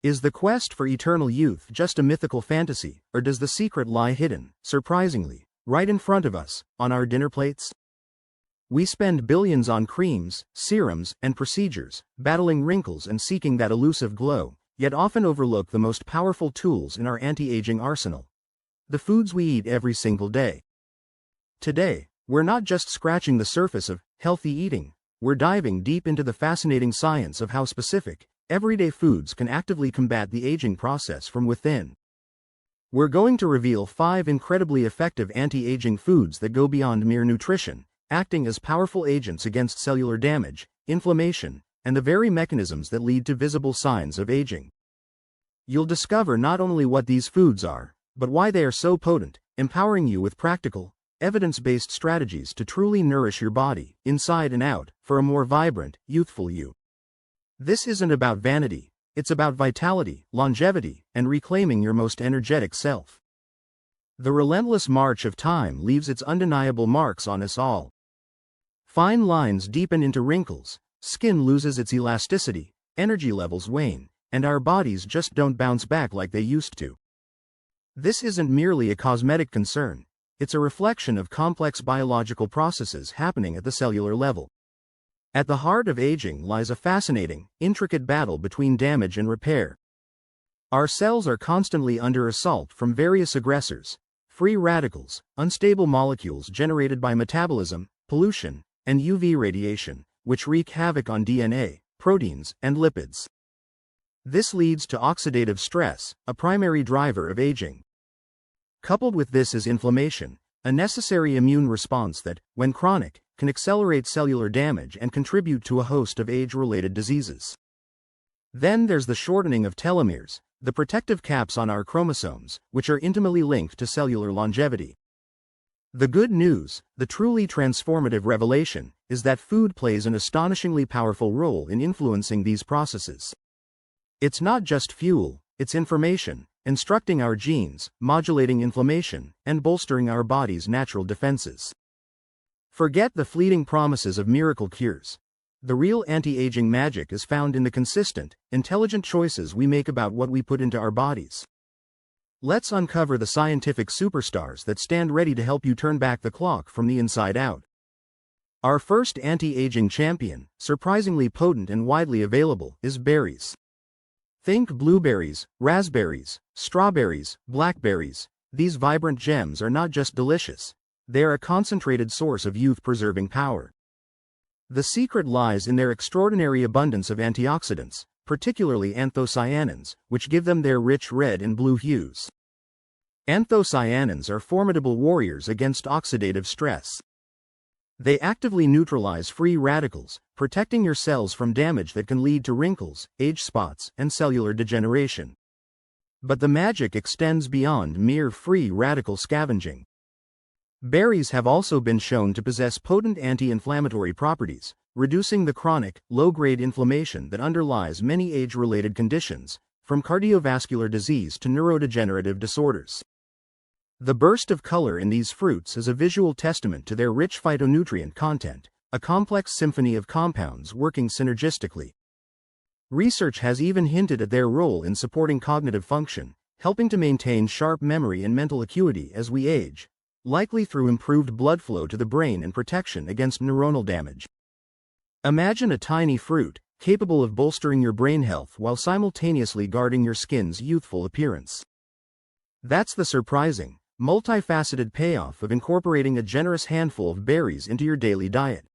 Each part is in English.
Is the quest for eternal youth just a mythical fantasy, or does the secret lie hidden, surprisingly, right in front of us, on our dinner plates? We spend billions on creams, serums, and procedures, battling wrinkles and seeking that elusive glow, yet often overlook the most powerful tools in our anti-aging arsenal: the foods we eat every single day. Today, we're not just scratching the surface of healthy eating, we're diving deep into the fascinating science of how specific, everyday foods can actively combat the aging process from within. We're going to reveal 5 incredibly effective anti-aging foods that go beyond mere nutrition, acting as powerful agents against cellular damage, inflammation, and the very mechanisms that lead to visible signs of aging. You'll discover not only what these foods are, but why they are so potent, empowering you with practical, evidence-based strategies to truly nourish your body, inside and out, for a more vibrant, youthful you. This isn't about vanity, it's about vitality, longevity, and reclaiming your most energetic self. The relentless march of time leaves its undeniable marks on us all. Fine lines deepen into wrinkles, skin loses its elasticity, energy levels wane, and our bodies just don't bounce back like they used to. This isn't merely a cosmetic concern, it's a reflection of complex biological processes happening at the cellular level. At the heart of aging lies a fascinating, intricate battle between damage and repair. Our cells are constantly under assault from various aggressors: free radicals, unstable molecules generated by metabolism, pollution, and UV radiation, which wreak havoc on DNA, proteins, and lipids. This leads to oxidative stress, a primary driver of aging. Coupled with this is inflammation, a necessary immune response that, when chronic, can accelerate cellular damage and contribute to a host of age-related diseases. Then there's the shortening of telomeres, the protective caps on our chromosomes, which are intimately linked to cellular longevity. The good news, the truly transformative revelation, is that food plays an astonishingly powerful role in influencing these processes. It's not just fuel, it's information, instructing our genes, modulating inflammation, and bolstering our body's natural defenses. Forget the fleeting promises of miracle cures. The real anti-aging magic is found in the consistent, intelligent choices we make about what we put into our bodies. Let's uncover the scientific superstars that stand ready to help you turn back the clock from the inside out. Our first anti-aging champion, surprisingly potent and widely available, is berries. Think blueberries, raspberries, strawberries, blackberries. These vibrant gems are not just delicious, they are a concentrated source of youth-preserving power. The secret lies in their extraordinary abundance of antioxidants, particularly anthocyanins, which give them their rich red and blue hues. Anthocyanins are formidable warriors against oxidative stress. They actively neutralize free radicals, protecting your cells from damage that can lead to wrinkles, age spots, and cellular degeneration. But the magic extends beyond mere free radical scavenging. Berries have also been shown to possess potent anti-inflammatory properties, reducing the chronic, low-grade inflammation that underlies many age-related conditions, from cardiovascular disease to neurodegenerative disorders. The burst of color in these fruits is a visual testament to their rich phytonutrient content, a complex symphony of compounds working synergistically. Research has even hinted at their role in supporting cognitive function, helping to maintain sharp memory and mental acuity as we age, likely through improved blood flow to the brain and protection against neuronal damage. Imagine a tiny fruit, capable of bolstering your brain health while simultaneously guarding your skin's youthful appearance. That's the surprising, multifaceted payoff of incorporating a generous handful of berries into your daily diet.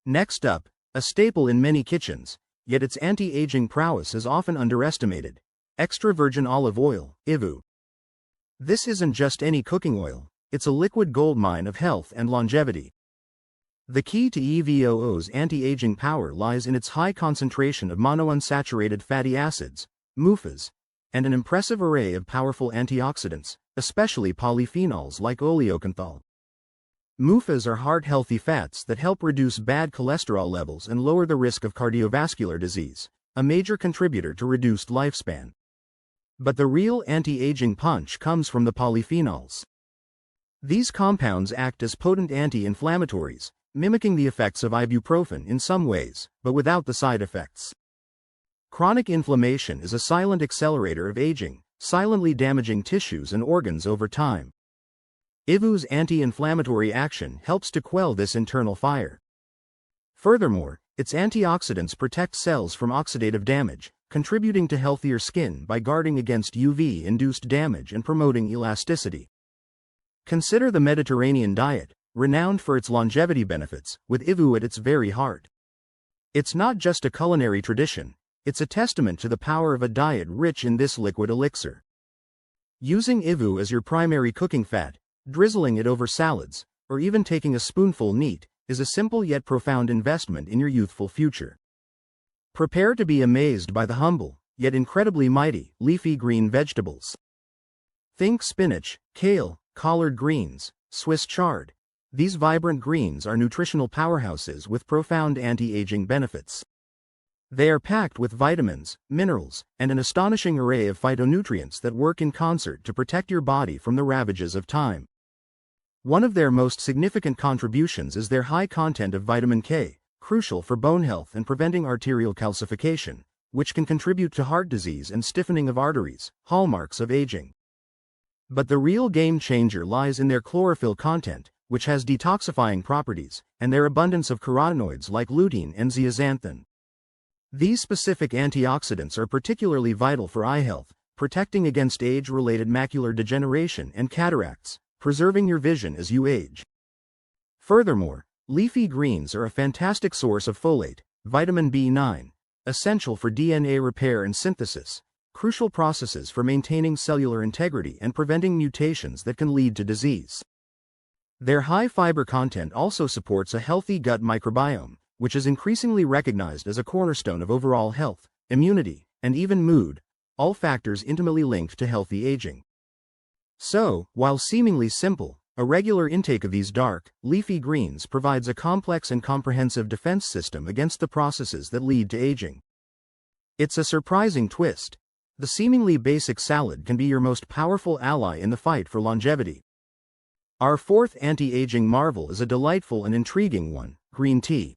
Next up, a staple in many kitchens, yet its anti-aging prowess is often underestimated: extra virgin olive oil, EVOO. This isn't just any cooking oil, it's a liquid goldmine of health and longevity. The key to EVOO's anti-aging power lies in its high concentration of monounsaturated fatty acids, MUFAs, and an impressive array of powerful antioxidants, especially polyphenols like oleocanthal. MUFAs are heart-healthy fats that help reduce bad cholesterol levels and lower the risk of cardiovascular disease, a major contributor to reduced lifespan. But the real anti-aging punch comes from the polyphenols. These compounds act as potent anti-inflammatories, mimicking the effects of ibuprofen in some ways, but without the side effects. Chronic inflammation is a silent accelerator of aging, silently damaging tissues and organs over time. IVU's anti-inflammatory action helps to quell this internal fire. Furthermore, its antioxidants protect cells from oxidative damage, contributing to healthier skin by guarding against UV-induced damage and promoting elasticity. Consider the Mediterranean diet, renowned for its longevity benefits, with IVU at its very heart. It's not just a culinary tradition, it's a testament to the power of a diet rich in this liquid elixir. Using IVU as your primary cooking fat, drizzling it over salads, or even taking a spoonful neat, is a simple yet profound investment in your youthful future. Prepare to be amazed by the humble, yet incredibly mighty, leafy green vegetables. Think spinach, kale, collard greens, Swiss chard. These vibrant greens are nutritional powerhouses with profound anti-aging benefits. They are packed with vitamins, minerals, and an astonishing array of phytonutrients that work in concert to protect your body from the ravages of time. One of their most significant contributions is their high content of vitamin K, crucial for bone health and preventing arterial calcification, which can contribute to heart disease and stiffening of arteries, hallmarks of aging. But the real game changer lies in their chlorophyll content, which has detoxifying properties, and their abundance of carotenoids like lutein and zeaxanthin. These specific antioxidants are particularly vital for eye health, protecting against age-related macular degeneration and cataracts, preserving your vision as you age. Furthermore, leafy greens are a fantastic source of folate, vitamin B9, essential for DNA repair and synthesis, crucial processes for maintaining cellular integrity and preventing mutations that can lead to disease. Their high fiber content also supports a healthy gut microbiome, which is increasingly recognized as a cornerstone of overall health, immunity, and even mood, all factors intimately linked to healthy aging. So, while seemingly simple, a regular intake of these dark, leafy greens provides a complex and comprehensive defense system against the processes that lead to aging. It's a surprising twist. The seemingly basic salad can be your most powerful ally in the fight for longevity. Our fourth anti-aging marvel is a delightful and intriguing one: green tea.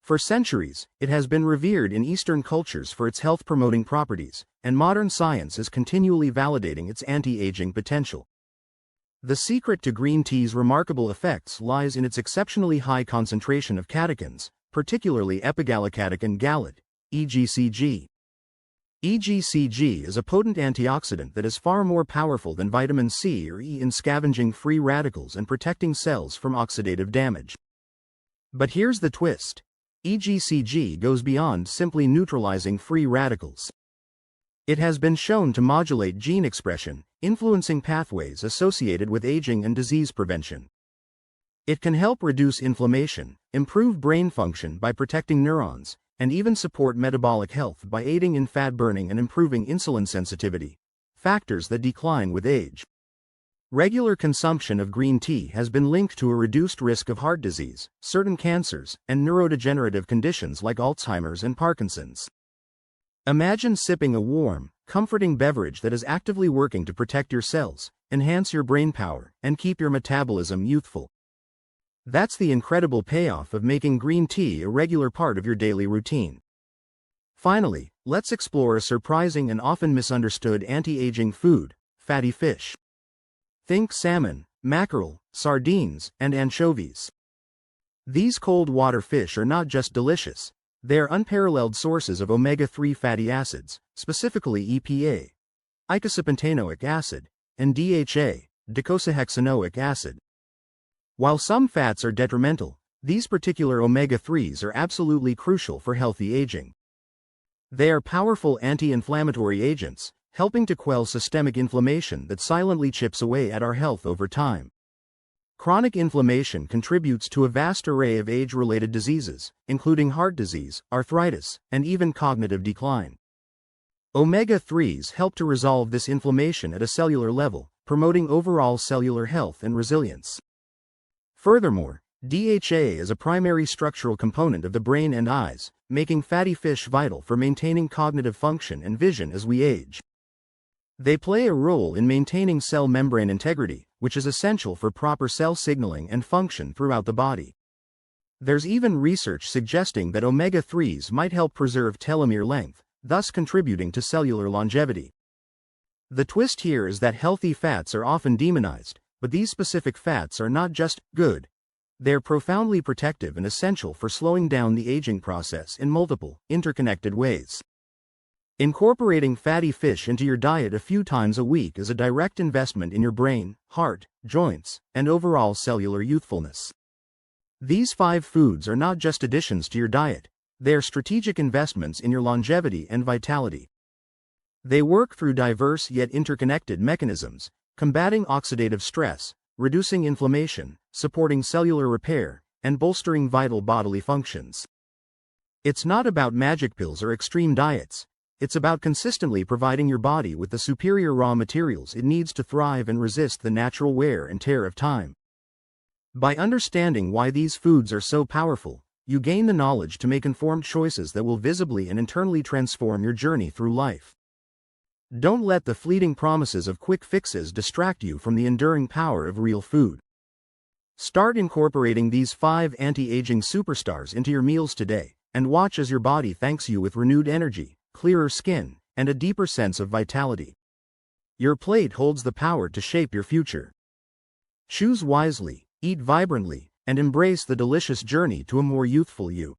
For centuries, it has been revered in Eastern cultures for its health-promoting properties, and modern science is continually validating its anti-aging potential. The secret to green tea's remarkable effects lies in its exceptionally high concentration of catechins, particularly epigallocatechin gallate, EGCG. EGCG is a potent antioxidant that is far more powerful than vitamin C or E in scavenging free radicals and protecting cells from oxidative damage. But here's the twist. EGCG goes beyond simply neutralizing free radicals. It has been shown to modulate gene expression, influencing pathways associated with aging and disease prevention. It can help reduce inflammation, improve brain function by protecting neurons, and even support metabolic health by aiding in fat burning and improving insulin sensitivity, factors that decline with age. Regular consumption of green tea has been linked to a reduced risk of heart disease, certain cancers, and neurodegenerative conditions like Alzheimer's and Parkinson's. Imagine sipping a warm, comforting beverage that is actively working to protect your cells, enhance your brain power, and keep your metabolism youthful. That's the incredible payoff of making green tea a regular part of your daily routine. Finally, let's explore a surprising and often misunderstood anti-aging food: fatty fish. Think salmon, mackerel, sardines, and anchovies. These cold water fish are not just delicious, they are unparalleled sources of omega-3 fatty acids, specifically EPA, eicosapentaenoic acid, and DHA, docosahexaenoic acid. While some fats are detrimental, these particular omega-3s are absolutely crucial for healthy aging. They are powerful anti-inflammatory agents, helping to quell systemic inflammation that silently chips away at our health over time. Chronic inflammation contributes to a vast array of age-related diseases, including heart disease, arthritis, and even cognitive decline. Omega-3s help to resolve this inflammation at a cellular level, promoting overall cellular health and resilience. Furthermore, DHA is a primary structural component of the brain and eyes, making fatty fish vital for maintaining cognitive function and vision as we age. They play a role in maintaining cell membrane integrity, which is essential for proper cell signaling and function throughout the body. There's even research suggesting that omega-3s might help preserve telomere length, thus contributing to cellular longevity. The twist here is that healthy fats are often demonized, but these specific fats are not just good. They're profoundly protective and essential for slowing down the aging process in multiple, interconnected ways. Incorporating fatty fish into your diet a few times a week is a direct investment in your brain, heart, joints, and overall cellular youthfulness. These 5 foods are not just additions to your diet, they're strategic investments in your longevity and vitality. They work through diverse yet interconnected mechanisms, combating oxidative stress, reducing inflammation, supporting cellular repair, and bolstering vital bodily functions. It's not about magic pills or extreme diets. It's about consistently providing your body with the superior raw materials it needs to thrive and resist the natural wear and tear of time. By understanding why these foods are so powerful, you gain the knowledge to make informed choices that will visibly and internally transform your journey through life. Don't let the fleeting promises of quick fixes distract you from the enduring power of real food. Start incorporating these 5 anti-aging superstars into your meals today, and watch as your body thanks you with renewed energy, clearer skin, and a deeper sense of vitality. Your plate holds the power to shape your future. Choose wisely, eat vibrantly, and embrace the delicious journey to a more youthful you.